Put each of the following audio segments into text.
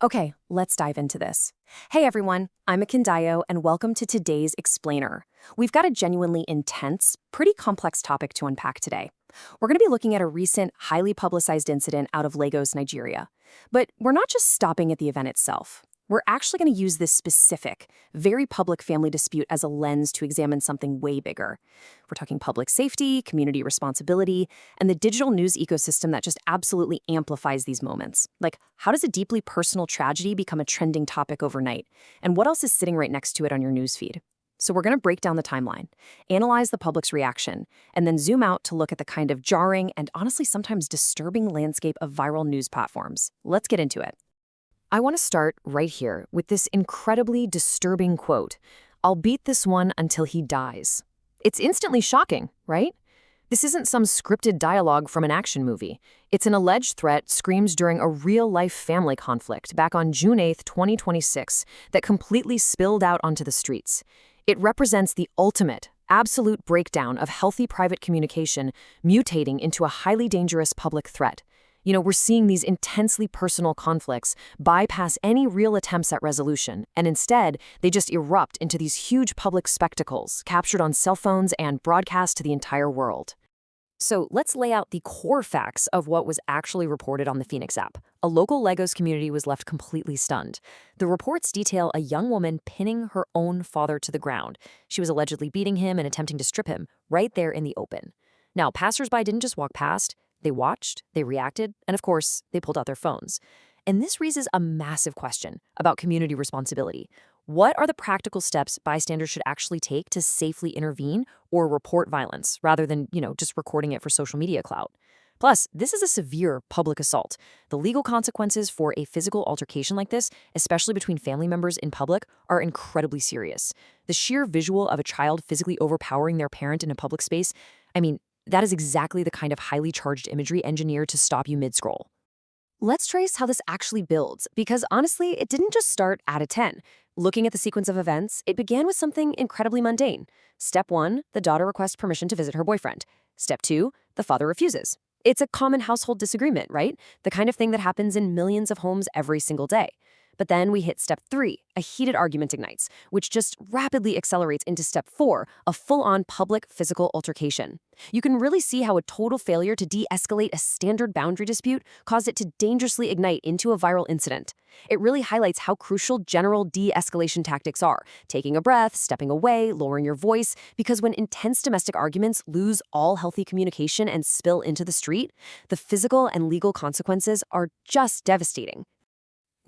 Okay, let's dive into this. Hey everyone, I'm Akindayo, and welcome to today's Explainer. We've got a genuinely intense, pretty complex topic to unpack today. We're going to be looking at a recent, highly publicized incident out of Lagos, Nigeria. But we're not just stopping at the event itself. We're actually going to use this specific, very public family dispute as a lens to examine something way bigger. We're talking public safety, community responsibility, and the digital news ecosystem that just absolutely amplifies these moments. Like, how does a deeply personal tragedy become a trending topic overnight? And what else is sitting right next to it on your newsfeed? So we're going to break down the timeline, analyze the public's reaction, and then zoom out to look at the kind of jarring and honestly sometimes disturbing landscape of viral news platforms. Let's get into it. I want to start right here with this incredibly disturbing quote: "I'll beat this one until he dies." It's instantly shocking, right? This isn't some scripted dialogue from an action movie. It's an alleged threat screamed during a real-life family conflict back on June 8, 2026, that completely spilled out onto the streets. It represents the ultimate, absolute breakdown of healthy private communication mutating into a highly dangerous public threat. We're seeing these intensely personal conflicts bypass any real attempts at resolution, and instead, they just erupt into these huge public spectacles captured on cell phones and broadcast to the entire world. So let's lay out the core facts of what was actually reported on the Phoenix app. A local Lagos community was left completely stunned. The reports detail a young woman pinning her own father to the ground. She was allegedly beating him and attempting to strip him right there in the open. Now, passersby didn't just walk past. They watched, they reacted, and of course, they pulled out their phones. And this raises a massive question about community responsibility. What are the practical steps bystanders should actually take to safely intervene or report violence rather than, just recording it for social media clout? Plus, this is a severe public assault. The legal consequences for a physical altercation like this, especially between family members in public, are incredibly serious. The sheer visual of a child physically overpowering their parent in a public space, that is exactly the kind of highly charged imagery engineered to stop you mid-scroll. Let's trace how this actually builds, because honestly, it didn't just start at a 10. Looking at the sequence of events, it began with something incredibly mundane. Step 1, the daughter requests permission to visit her boyfriend. Step 2, the father refuses. It's a common household disagreement, right? The kind of thing that happens in millions of homes every single day. But then we hit step 3, a heated argument ignites, which just rapidly accelerates into step 4, a full-on public physical altercation. You can really see how a total failure to de-escalate a standard boundary dispute caused it to dangerously ignite into a viral incident. It really highlights how crucial general de-escalation tactics are: taking a breath, stepping away, lowering your voice, because when intense domestic arguments lose all healthy communication and spill into the street, the physical and legal consequences are just devastating.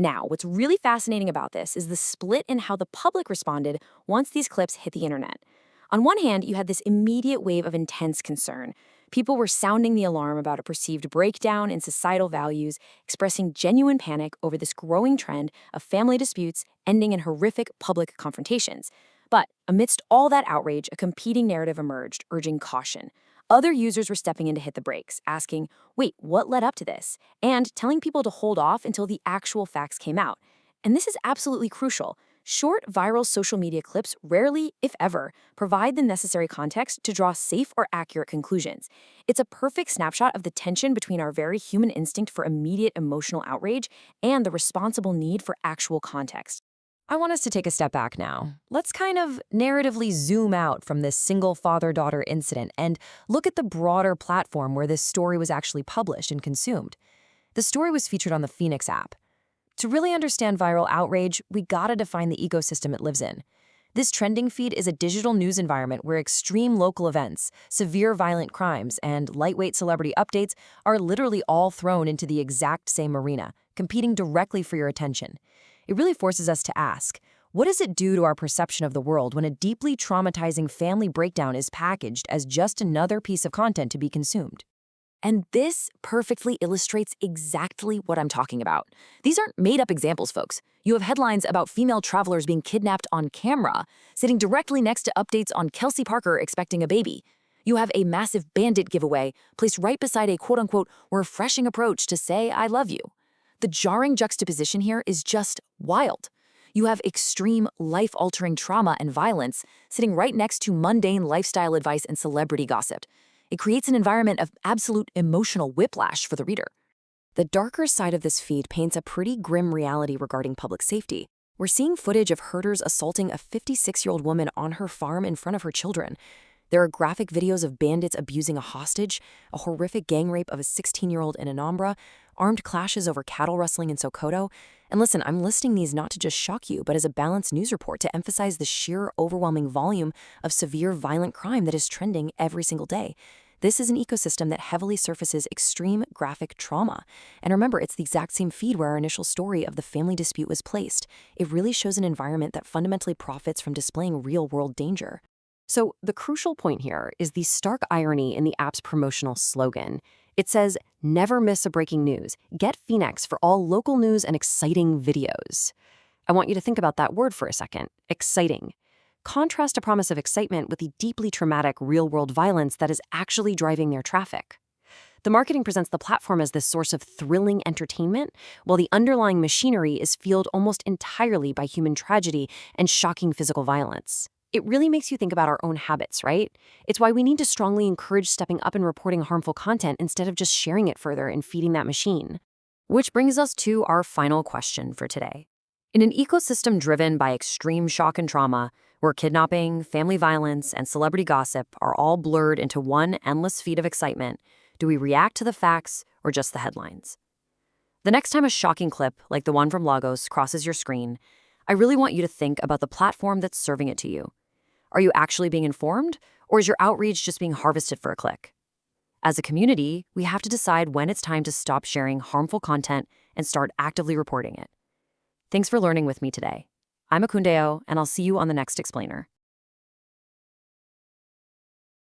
Now, what's really fascinating about this is the split in how the public responded once these clips hit the internet. On one hand, you had this immediate wave of intense concern. People were sounding the alarm about a perceived breakdown in societal values, expressing genuine panic over this growing trend of family disputes ending in horrific public confrontations. But amidst all that outrage, a competing narrative emerged, urging caution. Other users were stepping in to hit the brakes, asking, wait, what led up to this? And telling people to hold off until the actual facts came out. And this is absolutely crucial. Short, viral social media clips rarely, if ever, provide the necessary context to draw safe or accurate conclusions. It's a perfect snapshot of the tension between our very human instinct for immediate emotional outrage and the responsible need for actual context. I want us to take a step back now. Let's kind of narratively zoom out from this single father-daughter incident and look at the broader platform where this story was actually published and consumed. The story was featured on the Phoenix app. To really understand viral outrage, we gotta define the ecosystem it lives in. This trending feed is a digital news environment where extreme local events, severe violent crimes, and lightweight celebrity updates are literally all thrown into the exact same arena, competing directly for your attention. It really forces us to ask, what does it do to our perception of the world when a deeply traumatizing family breakdown is packaged as just another piece of content to be consumed? And this perfectly illustrates exactly what I'm talking about. These aren't made-up examples, folks. You have headlines about female travelers being kidnapped on camera, sitting directly next to updates on Kelsey Parker expecting a baby. You have a massive bandit giveaway placed right beside a quote-unquote refreshing approach to say I love you. The jarring juxtaposition here is just wild. You have extreme, life-altering trauma and violence sitting right next to mundane lifestyle advice and celebrity gossip. It creates an environment of absolute emotional whiplash for the reader. The darker side of this feed paints a pretty grim reality regarding public safety. We're seeing footage of herders assaulting a 56-year-old woman on her farm in front of her children. There are graphic videos of bandits abusing a hostage, a horrific gang rape of a 16-year-old in Anambra, armed clashes over cattle rustling in Sokoto. And listen, I'm listing these not to just shock you, but as a balanced news report to emphasize the sheer overwhelming volume of severe violent crime that is trending every single day. This is an ecosystem that heavily surfaces extreme graphic trauma. And remember, it's the exact same feed where our initial story of the family dispute was placed. It really shows an environment that fundamentally profits from displaying real-world danger. So the crucial point here is the stark irony in the app's promotional slogan. It says, "Never miss a breaking news. Get Phoenix for all local news and exciting videos." I want you to think about that word for a second. Exciting. Contrast a promise of excitement with the deeply traumatic real-world violence that is actually driving their traffic. The marketing presents the platform as this source of thrilling entertainment, while the underlying machinery is fueled almost entirely by human tragedy and shocking physical violence. It really makes you think about our own habits, right? It's why we need to strongly encourage stepping up and reporting harmful content instead of just sharing it further and feeding that machine. Which brings us to our final question for today. In an ecosystem driven by extreme shock and trauma, where kidnapping, family violence, and celebrity gossip are all blurred into one endless feed of excitement, do we react to the facts or just the headlines? The next time a shocking clip, like the one from Lagos, crosses your screen, I really want you to think about the platform that's serving it to you. Are you actually being informed, or is your outreach just being harvested for a click? As a community, we have to decide when it's time to stop sharing harmful content and start actively reporting it. Thanks for learning with me today. I'm Akundeo, and I'll see you on the next explainer.